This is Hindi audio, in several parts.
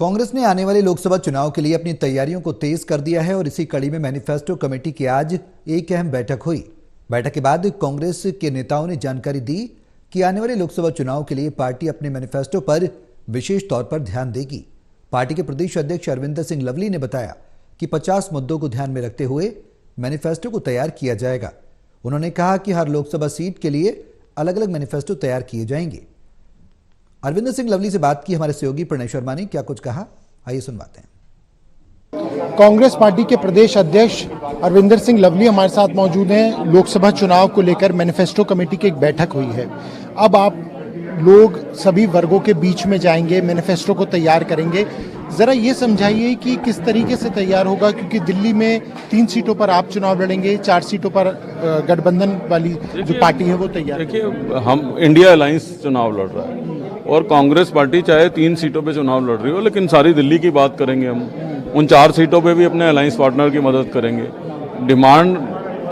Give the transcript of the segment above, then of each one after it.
कांग्रेस ने आने वाले लोकसभा चुनाव के लिए अपनी तैयारियों को तेज कर दिया है और इसी कड़ी में मैनिफेस्टो कमेटी की आज एक अहम बैठक हुई। बैठक के बाद कांग्रेस के नेताओं ने जानकारी दी कि आने वाले लोकसभा चुनाव के लिए पार्टी अपने मैनिफेस्टो पर विशेष तौर पर ध्यान देगी। पार्टी के प्रदेश अध्यक्ष अरविंदर सिंह लवली ने बताया कि 50 मुद्दों को ध्यान में रखते हुए मैनिफेस्टो को तैयार किया जाएगा। उन्होंने कहा कि हर लोकसभा सीट के लिए अलग अलग मैनिफेस्टो तैयार किए जाएंगे। अरविंदर सिंह लवली से बात की हमारे सहयोगी प्रणय शर्मा ने, क्या कुछ कहा, आइए सुनवाते हैं। कांग्रेस पार्टी के प्रदेश अध्यक्ष अरविंदर सिंह लवली हमारे साथ मौजूद हैं। लोकसभा चुनाव को लेकर मैनिफेस्टो कमेटी की एक बैठक हुई है। अब आप लोग सभी वर्गों के बीच में जाएंगे, मैनिफेस्टो को तैयार करेंगे। जरा ये समझाइए कि किस तरीके से तैयार होगा, क्योंकि दिल्ली में 3 सीटों पर आप चुनाव लड़ेंगे, 4 सीटों पर गठबंधन वाली जो पार्टी है वो तैयार। देखिए, हम इंडिया अलायंस चुनाव लड़ रहा है और कांग्रेस पार्टी चाहे 3 सीटों पे चुनाव लड़ रही हो, लेकिन सारी दिल्ली की बात करेंगे। हम उन 4 सीटों पे भी अपने अलायंस पार्टनर की मदद करेंगे। डिमांड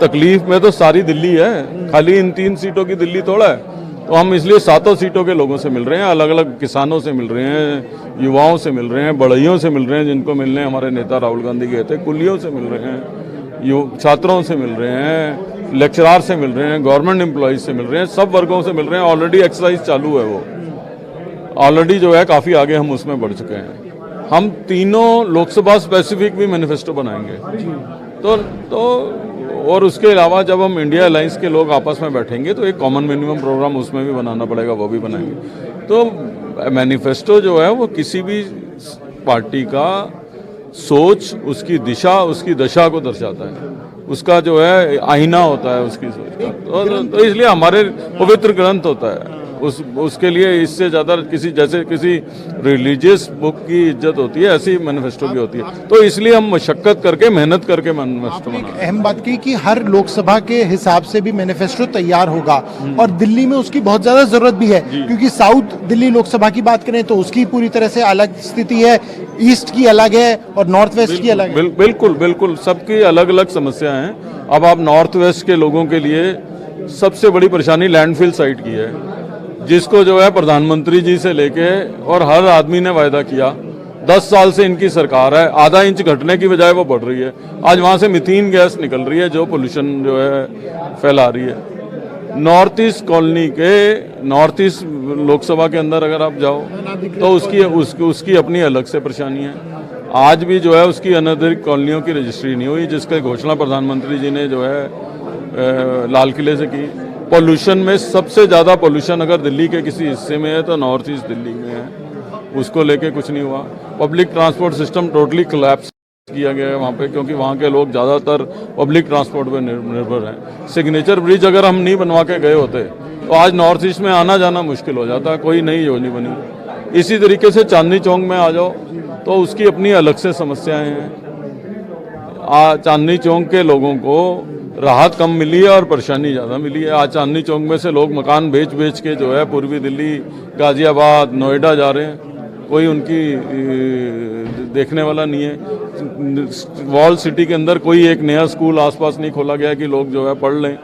तकलीफ में तो सारी दिल्ली है, खाली इन 3 सीटों की दिल्ली थोड़ा है। तो हम इसलिए 7 सीटों के लोगों से मिल रहे हैं, अलग अलग किसानों से मिल रहे हैं, युवाओं से मिल रहे हैं, बढ़इयों से मिल रहे हैं जिनको मिलने हमारे नेता राहुल गांधी गए थे, कुलियों से मिल रहे हैं, छात्रों से मिल रहे हैं, लेक्चरार से मिल रहे हैं, गवर्नमेंट एम्प्लॉयज से मिल रहे हैं, सब वर्गों से मिल रहे हैं। ऑलरेडी एक्सरसाइज चालू है, वो ऑलरेडी जो है काफ़ी आगे हम उसमें बढ़ चुके हैं। हम तीनों लोकसभा स्पेसिफिक भी मैनिफेस्टो बनाएंगे तो और उसके अलावा जब हम इंडिया अलायंस के लोग आपस में बैठेंगे तो एक कॉमन मिनिमम प्रोग्राम उसमें भी बनाना पड़ेगा, वो भी बनाएंगे। तो मैनिफेस्टो जो है वो किसी भी पार्टी का सोच, उसकी दिशा, उसकी दशा को दर्शाता है, उसका जो है आईना होता है उसकी सोच का। तो इसलिए हमारे पवित्र ग्रंथ होता है, उसके लिए इससे ज़्यादा किसी रिलीजियस बुक की इज्जत होती है, ऐसी मैनिफेस्टो की होती है। तो इसलिए हम मशक्कत करके, मेहनत करके मैनिफेस्टो बनाते हैं। अहम बात की कि हर लोकसभा के हिसाब से भी मैनिफेस्टो तैयार होगा और दिल्ली में उसकी बहुत ज़्यादा जरूरत भी है, क्योंकि साउथ दिल्ली लोकसभा की बात करें तो उसकी पूरी तरह से अलग स्थिति है, ईस्ट की अलग है और नॉर्थ वेस्ट की अलग है। बिल्कुल सबकी अलग अलग समस्याएं हैं। अब आप नॉर्थ वेस्ट के लोगों के लिए सबसे बड़ी परेशानी लैंडफिल साइट की है, जिसको जो है प्रधानमंत्री जी से लेके और हर आदमी ने वायदा किया। 10 साल से इनकी सरकार है, आधा इंच घटने की बजाय वो बढ़ रही है। आज वहां से मिथेन गैस निकल रही है जो पोल्यूशन जो है फैला रही है। नॉर्थ ईस्ट कॉलोनी के नॉर्थ ईस्ट लोकसभा के अंदर अगर आप जाओ तो उसकी अपनी अलग से परेशानी है। आज भी जो है उसकी अनधिकृत कॉलोनियों की रजिस्ट्री नहीं हुई, जिसकी घोषणा प्रधानमंत्री जी ने जो है लाल किले से की। पोल्यूशन में सबसे ज़्यादा पोल्यूशन अगर दिल्ली के किसी हिस्से में है तो नॉर्थ ईस्ट दिल्ली में है, उसको लेके कुछ नहीं हुआ। Public transport system totally collapse किया गया है वहाँ पे, क्योंकि वहाँ के लोग ज़्यादातर पब्लिक ट्रांसपोर्ट पर निर्भर हैं। सिग्नेचर ब्रिज अगर हम नहीं बनवा के गए होते तो आज नॉर्थ ईस्ट में आना जाना मुश्किल हो जाता, कोई नई योजना बनी। इसी तरीके से चांदनी चौक में आ जाओ तो उसकी अपनी अलग से समस्याएँ हैं। चांदनी चौक के लोगों को राहत कम मिली है और परेशानी ज़्यादा मिली है। आज चांदनी चौक में से लोग मकान बेच के जो है पूर्वी दिल्ली, गाजियाबाद, नोएडा जा रहे हैं। कोई उनकी देखने वाला नहीं है। वॉल सिटी के अंदर कोई एक नया स्कूल आसपास नहीं खोला गया कि लोग जो है पढ़ लें।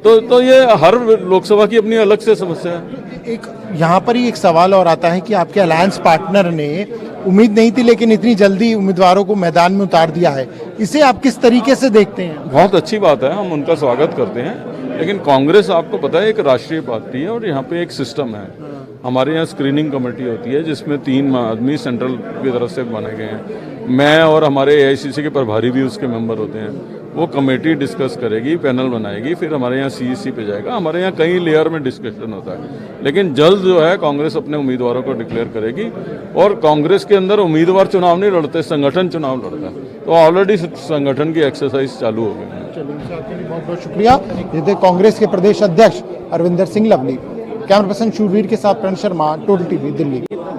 तो ये हर लोकसभा की अपनी अलग से समस्या है। एक यहाँ पर ही एक सवाल और आता है कि आपके अलायंस पार्टनर ने, उम्मीद नहीं थी लेकिन इतनी जल्दी उम्मीदवारों को मैदान में उतार दिया है, इसे आप किस तरीके से देखते हैं? बहुत अच्छी बात है, हम उनका स्वागत करते हैं। लेकिन कांग्रेस आपको पता है एक राष्ट्रीय पार्टी है और यहाँ पे एक सिस्टम है। हमारे यहाँ स्क्रीनिंग कमेटी होती है जिसमें 3 आदमी सेंट्रल की तरफ से बनाए गए हैं। मैं और हमारे AICC के प्रभारी भी उसके मेंबर होते हैं। वो कमेटी डिस्कस करेगी, पैनल बनाएगी, फिर हमारे यहाँ CEC पे जाएगा। हमारे यहाँ कई लेयर में डिस्कशन होता है, लेकिन जल्द जो है कांग्रेस अपने उम्मीदवारों को डिक्लेयर करेगी। और कांग्रेस के अंदर उम्मीदवार चुनाव नहीं लड़ते, संगठन चुनाव लड़ता है। तो ऑलरेडी संगठन की एक्सरसाइज चालू हो गई है। चलिए, बहुत बहुत शुक्रिया। ये थे कांग्रेस के प्रदेश अध्यक्ष अरविंदर सिंह लवली। कैमरा पर्सन शूरवीर के साथ प्रणय शर्मा, टोटल TV, दिल्ली।